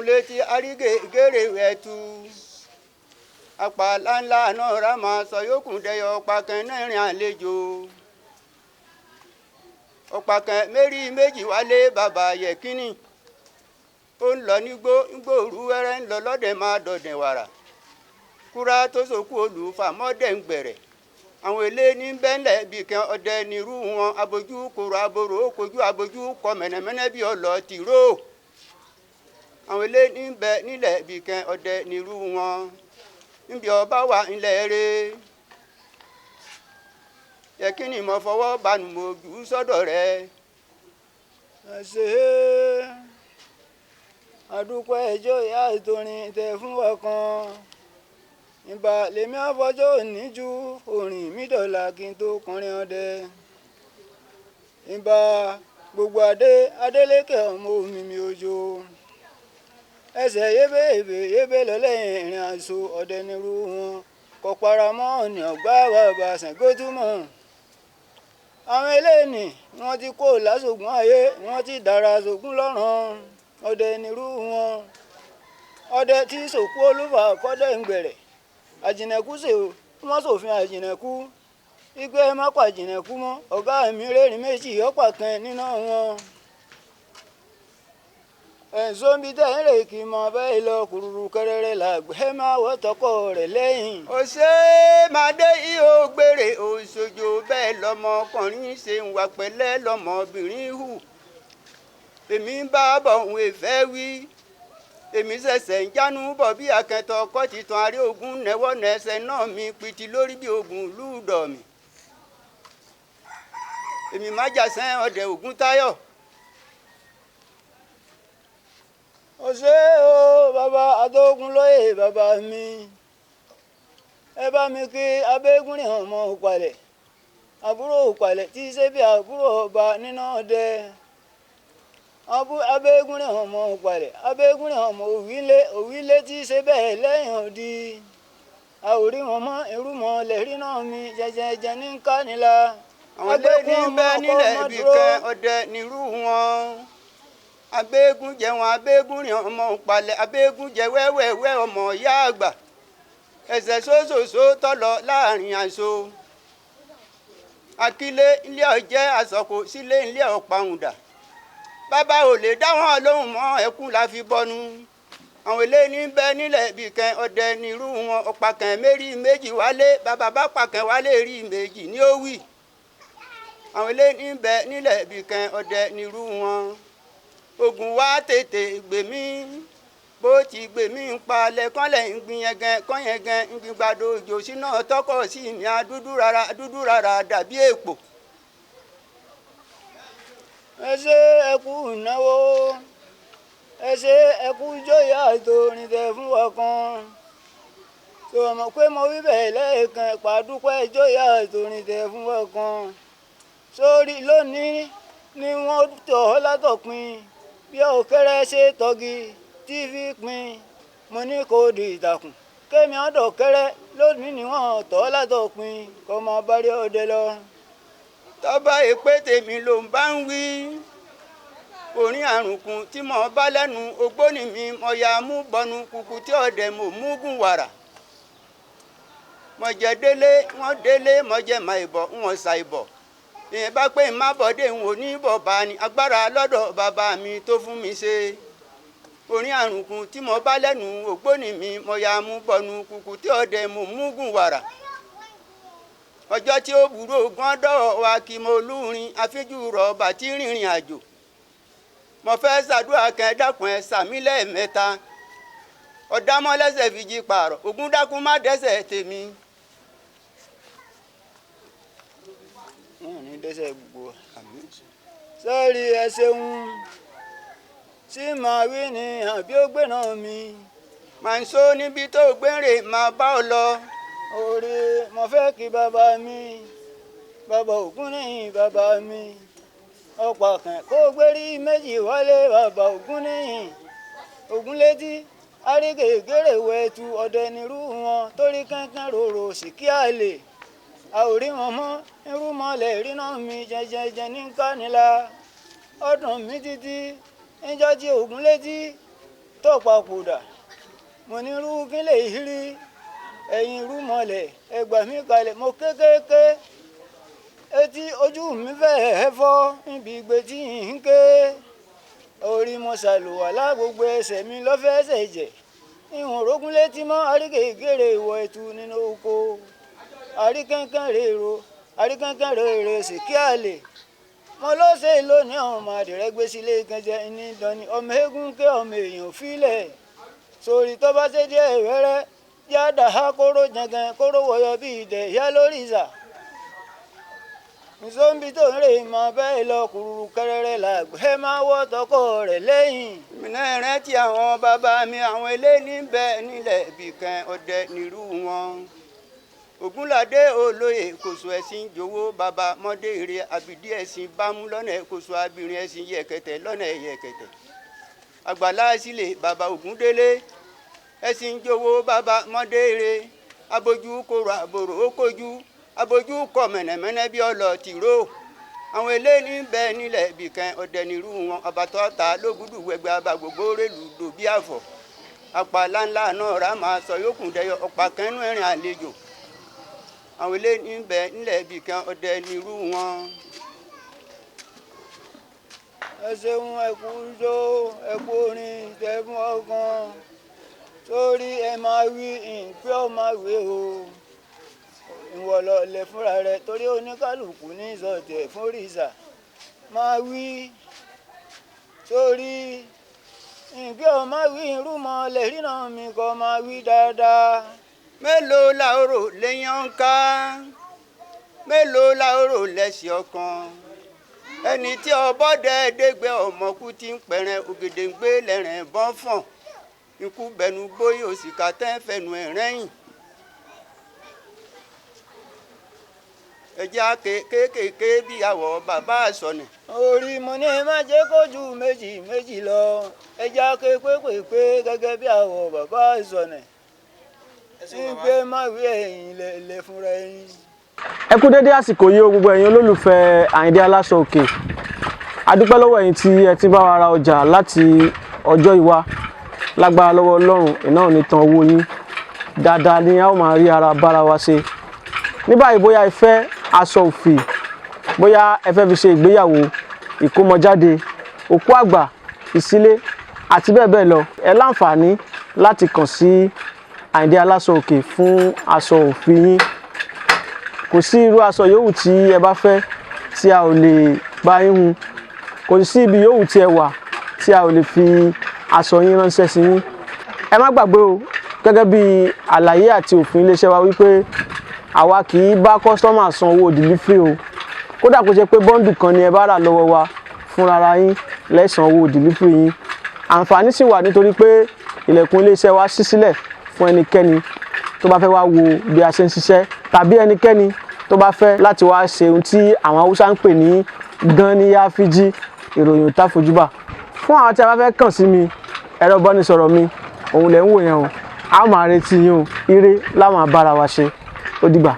ogun létí arígèrè ẹ̀tù apá ńláńlá náà rà máa sọ yókùn dẹyọ ọ̀pá kan náà rìn àlejò ọ̀pá kan méjì wálé bàbá yẹ̀kínì ó ń lọ nígbó òru wẹ́rẹ́ ń lọ lọ́dẹ̀ máa dọ̀dẹ̀ wàrà kúrá tó sòkú olùfà mọ́dẹ̀ ń gbẹ̀rẹ̀ àwọn ilé ní bẹ́ńlẹ̀ bí kan ọdẹ nírú wọn abojú kòrò aborò kojú abojú kọ mẹ̀nẹ̀mẹ́nẹ́ bí ọlọ́ tìró àwọn ilé ní bẹ nílẹ̀ bí kan ọdẹ nírú wọn níbi ọba wà ńlẹ̀ rẹ̀ yẹ̀kínì mọ́ fọwọ́ banu mo jù ú sọ́dọ̀ rẹ̀. ṣe àdúpẹ́ ẹjọ́ ìyá ìtòrin tẹ fún wa kan ìbà lèmi àfọjọ́ òní ju orin mi dọ̀la kí n tó kọrin ọdẹ ìbà gbogbo adélékè ọmọ omi mi òjò ẹsẹ̀ yébé lọ́lẹ́yìn ìrìn àjò ọdẹ nírú wọn kò paramọ́ ọ̀nì ọ̀gbá bàbá Ṣàngótúmọ̀ àwọn eléyìí wọ́n ti kó lásògùn ayé wọ́n ti dára sògùn lọ́rùn ọdẹ nírú wọn ọdẹ tí sòkú olúfà kọ́dẹ̀ ń gbẹ̀rẹ̀ àjìnàkú wọ́n ṣòfin àjìnàkú wípé má pa àjìnàkú mọ́ ọ̀gá mi rẹ́rìn méjì ọ̀pá kan nínú wọn. ẹ̀sùn bíi tẹ̀ ń rè kí n mọ bẹ́ẹ̀ lọ kúrúrú kẹrẹrẹ làgbẹ́ máa wọ́ tọkọ rẹ̀ lẹ́yìn. òṣè máa dé ihò gbére òṣòjò bẹ́ẹ̀ lọmọkùnrin ṣe ń wà pẹ̀lẹ́ lọmọbìnrin hù èmi ń bá bọ̀ òun èfẹ́ wí èmi ṣẹ̀ṣẹ̀ ń jánu bọ̀ bí akẹ́tọ̀ ọkọ̀ titan arí ogun nẹ́wọ́ nẹ́sẹ̀ náà mi pìtì lórí bí ogun lúdọ̀ mi èmi má jàsẹ́ ọdẹ ògún táyọ̀. òṣè o bàbá adógun lóye bàbá mi ẹ bá mi kí abẹ́gúnrin ọmọ òpàlẹ̀ àbúrò òpàlẹ̀ tí í ṣe bí àbúrò ọba nínú ọdẹ abẹ́gúnrin ọmọ òpàlẹ̀ abẹ́gúnrin ọmọ òwílé tí í ṣe bẹ́ẹ̀ lẹ́yìn òdi àwòrí wọn mọ́ irúmọ lẹ́rí náà mi jẹjẹjẹ ní kánilá. àwọn ilé ní bẹ́ẹ̀ nílẹ̀ ibì kan ọdẹ nírú wọn abẹ́gún jẹ wọn abẹ́gún rìn ọmọ òpàlẹ̀ abẹ́gún jẹ wẹ́wẹ́wẹ́ ọmọ ìyá àgbà ẹsẹ̀ sóṣòṣó tọ́lọ láàrin àṣọ akílé ilé ọ̀jẹ́ àsọ̀kò sílé ilé ọ̀pàùndà bàbá ò lè dá wọn lóhùn mọ́ ẹkún la fi bọnu àwọn ilé ní bẹ́ẹ̀ nílẹ̀ ibì kan ọdẹ nírú wọn ọ̀pá kan méjì wálé bàbá bá pàkàn wálé rí méjì ní ó wì àwọn ilé ní bẹ́ẹ̀ nílẹ̀ ibì kan ọdẹ nírú wọn ogun wa tètè gbèmí bó ti gbèmí ń palẹ̀ kọ́lẹ̀ ń gbin yẹn kọ́yẹn ń gbin gbàdo òjò sínú tọkọ̀ sí mi dúdú rárá dàbí èpò. ẹ ṣe ẹkú ìnáwó ẹ ṣe ẹkú jóyà ìtòrin tẹ fún wa kan tó mọ̀ pé mo wí bẹ́ẹ̀ lẹ́ẹ̀kan pàdúpẹ́ jóyà ìtòrin tẹ fún wa kan sórí lónìí ni wọ́n tọ̀ ọ́ látọ̀pin bí òkèrè ṣe tọ́gi tí fi pin mo ní kó di ìtàkùn kémi ọ̀dọ̀ kẹrẹ lónìí ni wọ́n tọ́ látọ̀pin kọ́ máa bá rí ọdẹ lọ. tọ́ba èpè tèmi ló ń bá ń wí orin àrùnkùn tí mo bá lẹ́nu ògbóni mi mo ya mú bọnu kùkù tí ọ̀dẹ̀ mo mú gùn wàrà mo jẹ délé wọ́n délé mo jẹ mà ìbọ̀ wọ́n ṣà ìbọ̀ ìyẹn bá pé má bọ̀dé ń wò ní bọ̀ bá ní agbára lọ́dọ̀ bàbá mi tó fún mi ṣe orin àrùnkùn tí mo bá lẹ́nu ògbóni mi mo ya mú bọnu kùkù tí ọ̀dẹ̀ mo mú gùn wàrà ọjọ́ tí ó burú ogun ọ̀dọ́ wa kí mo lúrin àfíjú rọ̀bà tí rìnrìn àjò mo fẹ́ ṣàdúrà kan dákun ẹ sàmí lẹ́ẹ̀mẹ́ta ọ̀dámọ́lẹ́sẹ̀ fi jí pààrọ̀ ògún dákun má dẹ́sẹ̀ tèmi. wọn ò ní dẹ́sẹ̀ gbogbo sọ́ọ̀rì ẹ ṣeun tí màá wí ni àbí ó gbé náà mi. màá ń sọ níbi tó gbére máa bá ọ lọ. orí mo fẹ́ kí bàbá mi bàbá Ògúnníyìn bàbá mi ọ̀pá kan kó gbérí méjì wálé bàbá Ògúnníyìn Ògúnlétí arígèrègèrè wẹ̀tù ọ̀dẹ nírú wọn torí kankan rorò sí kí á lè àwòrí wọn mọ́ irúmọlẹ̀ ríná mi jẹjẹjẹ ní kánilá ọdún mi títí níjọ́ tí Ògúnlétí tó papòdà mo ní irú kí lè rí ẹ̀yìn irú mọ́lẹ̀ ẹgbà mi kalẹ̀ mo kékéké etí ojú mi fẹ́ẹ́ fọ́ níbi ìgbé tí ń ké orí mo ṣàlùwàlá gbogbo ẹsẹ̀ mi lọ́fẹ́ẹ́sẹ̀ jẹ̀ ìwọ̀n rógún létí mọ́ àríkèkèrè ìwọ̀ ẹ̀tù nínú oko àríkẹ́ńkẹ́ rèrò sì kí àlè mo ló ṣe lónìí àwọn ọmọ àdìrẹ́ gbé sílé gẹ́jẹ́ ní dání ọmọ eégún ké ọmọ èèyàn fílẹ̀ sórí tó bá ṣe díẹ̀ wẹ́rẹ́ yáda ha kóró jẹgẹn kóró wọ̀yọ bí ìdẹ̀ ìyá lórí ìsà nsọ́nbi tó ń rè mọ́ bẹ́ẹ̀ lọ kúrúrú kẹrẹrẹ làgbẹ́ máa wọ́ tọkọ rẹ̀ lẹ́yìn. ìmìnira rántí àwọn bàbá mi àwọn eléyìí ń bẹ nílẹ̀ ibìkan ọdẹ nírú wọn. Ògúnládé olóyè kòsò ẹ̀sìn jòwó bàbá mọ́dé èrè àbìdí ẹ̀sìn bámú lọ́nà kòsò abirin ẹ̀sìn yẹ̀kẹ̀tẹ̀ lọ́nà yẹ̀kẹ̀tẹ̀. Àgbàlá sílẹ̀ bàbá Ògúndélé ẹ̀sìn jòwó bàbá mọ́dé èrè abojú kòrò àbòrò ó kojú abojú kọ mẹ̀nẹ̀mẹ́nẹ́ bí ọlọ tìró àwọn eléyìí ń bẹ nílẹ̀ ibìkan ọdẹ nírú wọn ọbàtọ́ ta lógúdù wẹgbẹ́ abà gbogbo rèlú dòbí àfọ̀ apá ńláńlá náà rà máa sọ yókùn dẹyọ ọ̀pá kẹ́nu ẹ̀rìn àlejò àwọn eléyìí ń bẹ nílẹ̀ ibìkan ọdẹ nírú wọn. ẹ ṣeun ẹkú ijó ẹkú orin tẹmú ọgàn sórí ẹ máa wí ìpè ọ máa wí o ìwọ lọ lẹ fúnra rẹ torí oníkálukú ní ìsọtẹ fún rìsà máa wí sórí ìpè ọ máa wí irúmọ lẹrìnà mi kọ máa wí dáadáa. Mélòó la ó rò lẹ́yìn ọ̀nká mélòó la ó rò lẹ́sìn ọkàn ẹni tí ọbọ̀dẹ dẹ́gbẹ́ ọmọkú ti ń pẹ̀rẹ̀ ògèdèǹgbé lẹ́rìn bọ́n fọ̀n ikú bẹnu gbóyè òsìkà tẹ́ fẹnu ẹ̀ rẹ́yìn. ẹjẹ́ kéékèèké bí àwọ̀ bàbá àsọnì. orí mo ní má jẹ́ kó ju méjì lọ ẹjẹ́ pépépépé gẹ́gẹ́ bí àwọ̀ bàbá àsọnì ìgbé má wí ẹ̀yìn lè fúnra ẹ̀yìn. ẹ kú dédé àsìkò yìí o gbogbo ẹ̀yin olólùfẹ́ Àyìndé Aláṣọ Òkè adúpẹ́ lọ́wọ́ ẹ̀yin tí ẹ ti bá wa ra ọjà láti ọjọ́ ìwá lágbára lọ́wọ́ Ọlọ́run iná ò ní tan owó yín dáadáa ni a ó máa rí ara bára wa ṣe ní báyìí bóyá ẹ fẹ́ aṣọ òfì bóyá ẹ fẹ́ fi ṣe ìgbéyàwó ìkómọjáde òkú àgbà ìsílé àti bẹ́ẹ̀ bẹ́ẹ̀ lọ ẹ láǹfààní láti kàn sí Àyìndé Aláṣọ Òkè fún aṣọ òfì yín kò sí irú aṣọ yòówù tí ẹ bá fẹ́ tí a ò lè bá yín hun kò sí ibi yòówù tí ẹ wà tí a ò lè fi aṣọ yín ránṣẹ́ sí yín ẹ má gbàgbé o gẹ́gẹ́ bí àlàyé àti òfin iléeṣẹ́ wa wípé àwa kì í bá kọ́sítọ́mà san owó dìlífìrì o kódà kó ṣe pé bọ́ǹdù kan ni ẹ bá rà lọ́wọ́ wa fúnra yín lẹ́san owó dìlífìrì yín àǹfààní sì wà nítorí pé ilẹ̀kùn iléeṣẹ́ wa ṣí sílẹ̀ fún ẹnikẹ́ni tó bá fẹ́ wá wo bí a ṣe ń ṣiṣẹ́ tàbí ẹnikẹ́ni tó bá fẹ́ láti wá ṣe ohun tí àwọn Haúsá ń pè ní Gani-ya-fiji ìròyìn òtá fojúbà fún àwọn tí a bá fẹ́ kàn sí mi ẹ̀rọ ìbánisọ̀rọ̀ mi òun lẹ̀ ń wò yẹn o a máa retí yín o ire láwọn abára wa ṣe ó dìgbà.